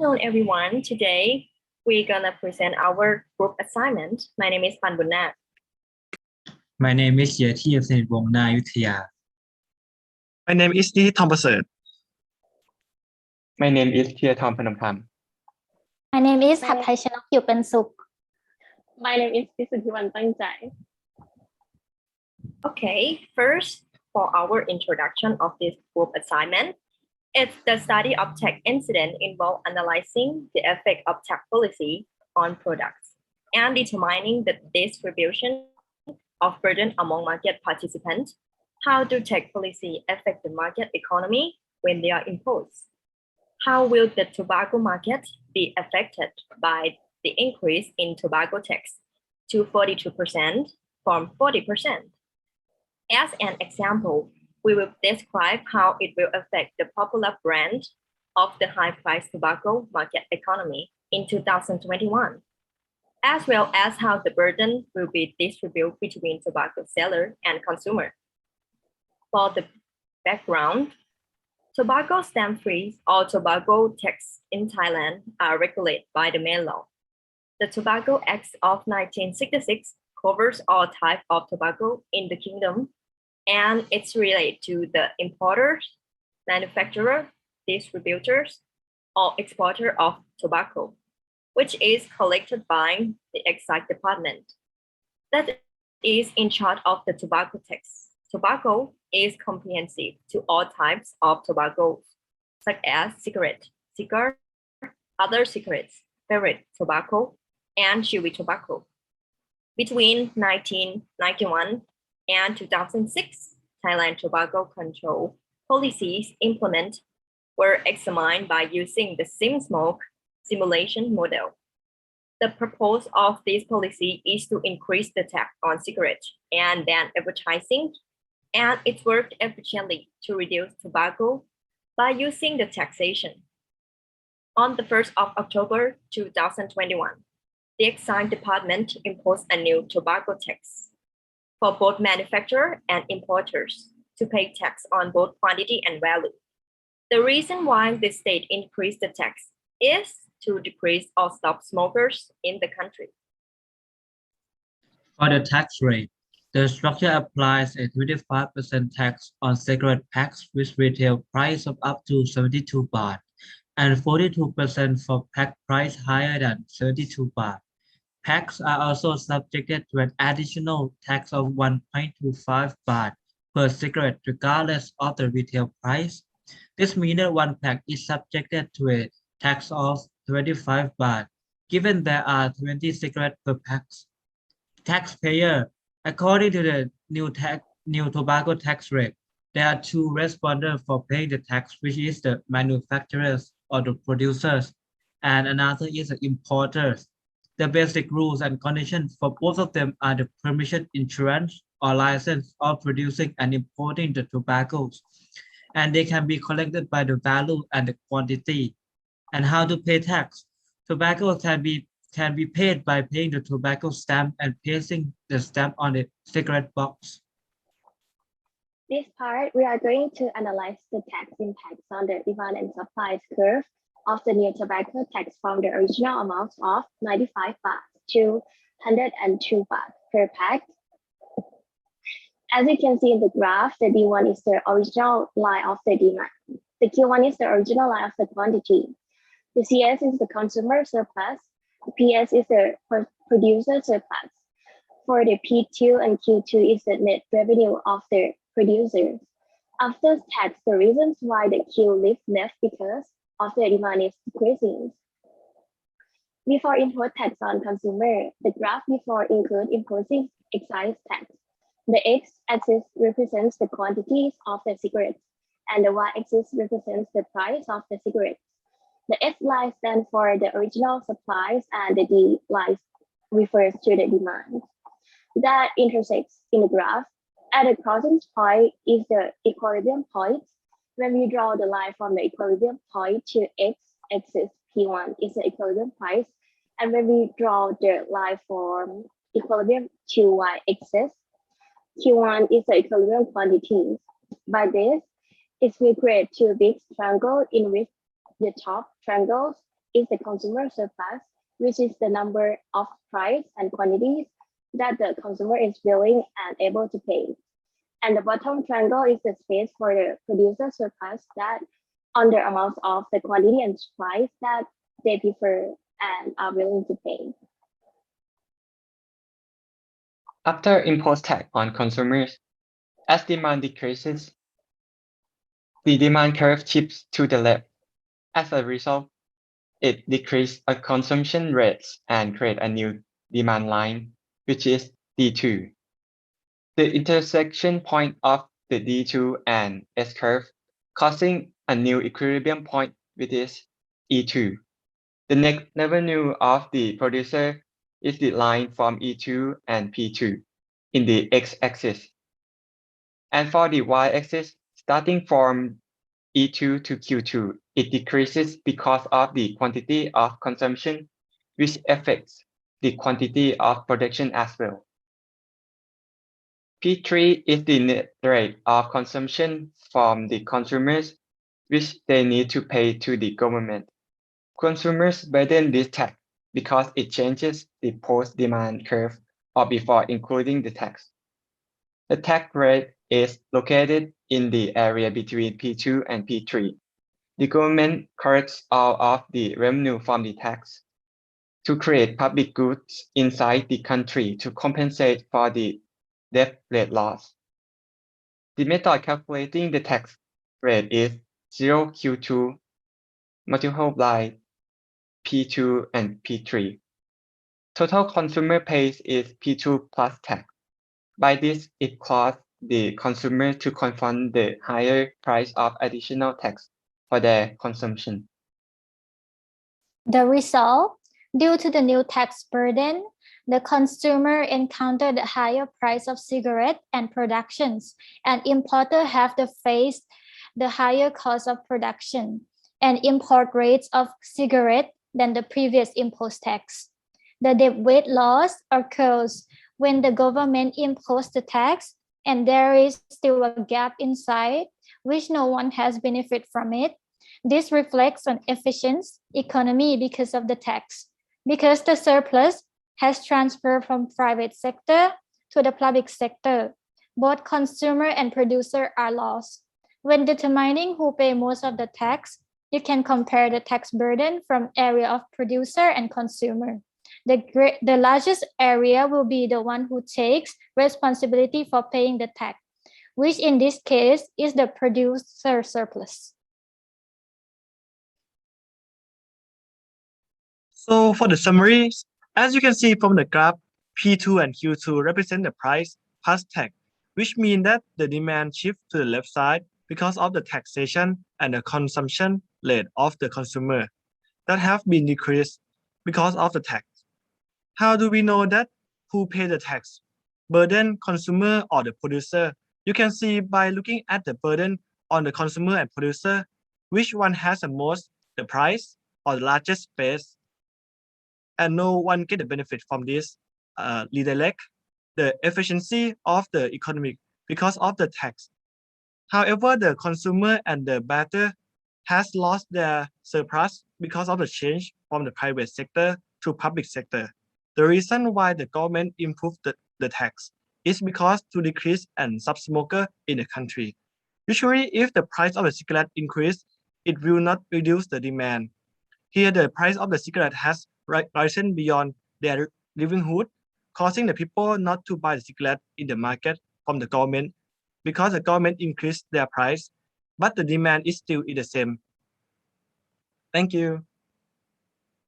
afternoon, everyone. Today, we're gonna present our group assignment. My name is Panbunna. My name is เยทีพสนิทวงศ์นายุทธยา My name is นิธิทองประเสริฐ My name is ธีรธรพนมธรรม My name is หัตถชัยชนกอยู่เป็นสุข My name is พิสุทธิวรรณตั้งใจ Okay, first, for our introduction of this group assignment, it's the study of tax incident involve analyzing the effect of tax policy on products and determining the distribution of burden among market participants. How do tax policy affect the market economy when they are imposed? How will the tobacco market be affected by the increase in tobacco tax to 42% from 40%? As an example, we will describe how it will affect the popular brand of the high-price tobacco market economy in 2021, as well as how the burden will be distributed between tobacco seller and consumer. For the background, tobacco stamp fees or tobacco tax in Thailand are regulated by the main law. The Tobacco Act of 1966 covers all types of tobacco in the kingdom, and it's related to the importers, manufacturer, distributors, or exporter of tobacco, which is collected by the excise department that is in charge of the tobacco tax. Tobacco is comprehensive to all types of tobacco, such as cigarette, cigar, other cigarettes, favorite tobacco, and chewy tobacco. Between 1991 and 2006, Thailand tobacco control policies implemented were examined by using the sim smoke simulation model. The purpose of this policy is to increase the tax on cigarettes and then advertising, and it worked efficiently to reduce tobacco by using the taxation. On the 1st of October 2021, the excise department imposed a new tobacco tax for both manufacturers and importers to pay tax on both quantity and value. The reason why the state increased the tax is to decrease or stop smokers in the country. For the tax rate, the structure applies a 25% tax on cigarette packs with retail price of up to 72 baht and 42% for pack price higher than 32 baht. Packs are also subjected to an additional tax of 1.25 baht per cigarette regardless of the retail price. This means that one pack is subjected to a tax of 25 baht, given there are 20 cigarettes per pack. Taxpayer, according to the new tobacco tax rate, there are two responders for paying the tax, which is the manufacturers or the producers, and another is the importers. The basic rules and conditions for both of them are the permission, insurance, or license of producing and importing the tobaccos, and they can be collected by the value and the quantity. And how to pay tax? Tobacco can be paid by paying the tobacco stamp and pasting the stamp on the cigarette box. This part, we are going to analyze the tax impacts on the demand and supply curve of the new tobacco tax from the original amount of 95 baht to 102 baht per pack. As you can see in the graph, the D1 is the original line of the demand. The Q1 is the original line of the quantity. The CS is the consumer surplus. The PS is the producer surplus. For the P2 and Q2 is the net revenue of the producers. After tax, the reasons why the Q left because of the demand is decreasing. Before import tax on consumer, the graph before include imposing excise tax. The x-axis represents the quantities of the cigarettes, and the y-axis represents the price of the cigarettes. The X line stands for the original supplies, and the D line refers to the demand. That intersects in the graph. At the crossing point is the equilibrium point. When we draw the line from the equilibrium point to x-axis, P1 is the equilibrium price. And when we draw the line from equilibrium to y-axis, Q1 is the equilibrium quantities. By this, it will create two big triangles in which the top triangles is the consumer surplus, which is the number of price and quantities that the consumer is willing and able to pay. And the bottom triangle is the space for the producer surplus that on the amount of the quantity and price that they prefer and are willing to pay. After impose tax on consumers, as demand decreases, the demand curve shifts to the left. As a result, it decreases consumption rates and create a new demand line, which is D2. The intersection point of the D2 and S curve, causing a new equilibrium point, which is E2. The net revenue of the producer is the line from E2 and P2 in the x-axis. And for the y-axis, starting from E2 to Q2, it decreases because of the quantity of consumption, which affects the quantity of production as well. P3 is the net rate of consumption from the consumers, which they need to pay to the government. Consumers burden this tax because it changes the post-demand curve or before including the tax. The tax rate is located in the area between P2 and P3. The government collects all of the revenue from the tax to create public goods inside the country to compensate for the debt rate loss. The method calculating the tax rate is 0Q2 multiplied by P2 and P3. Total consumer pays is P2 plus tax. By this, it causes the consumer to confront the higher price of additional tax for their consumption. The result, due to the new tax burden, the consumer encountered the higher price of cigarette and productions, and importer have to face the higher cost of production and import rates of cigarette than the previous imposed tax. The debt weight loss occurs when the government imposed the tax and there is still a gap inside which no one has benefit from it. This reflects on efficient economy because of the tax. Because the surplus has transferred from private sector to the public sector, both consumer and producer are lost. When determining who pay most of the tax, you can compare the tax burden from area of producer and consumer. The largest area will be the one who takes responsibility for paying the tax, which in this case is the producer surplus. So for the summary, as you can see from the graph, P2 and Q2 represent the price plus tax, which means that the demand shifts to the left side because of the taxation and the consumption rate of the consumer that have been decreased because of the tax. How do we know that who pay the tax? Burden, consumer, or the producer? You can see by looking at the burden on the consumer and producer, which one has the most, the price or the largest space. And no one get the benefit from this redirect the efficiency of the economy because of the tax. However, the consumer and the buyer has lost their surplus because of the change from the private sector to public sector. The reason why the government improved the tax is because to decrease and sub-smoker in the country. Usually, if the price of the cigarette increase, it will not reduce the demand. Here, the price of the cigarette has risen beyond their livelihood, causing the people not to buy the cigarette in the market from the government because the government increased their price, but the demand is still the same. Thank you.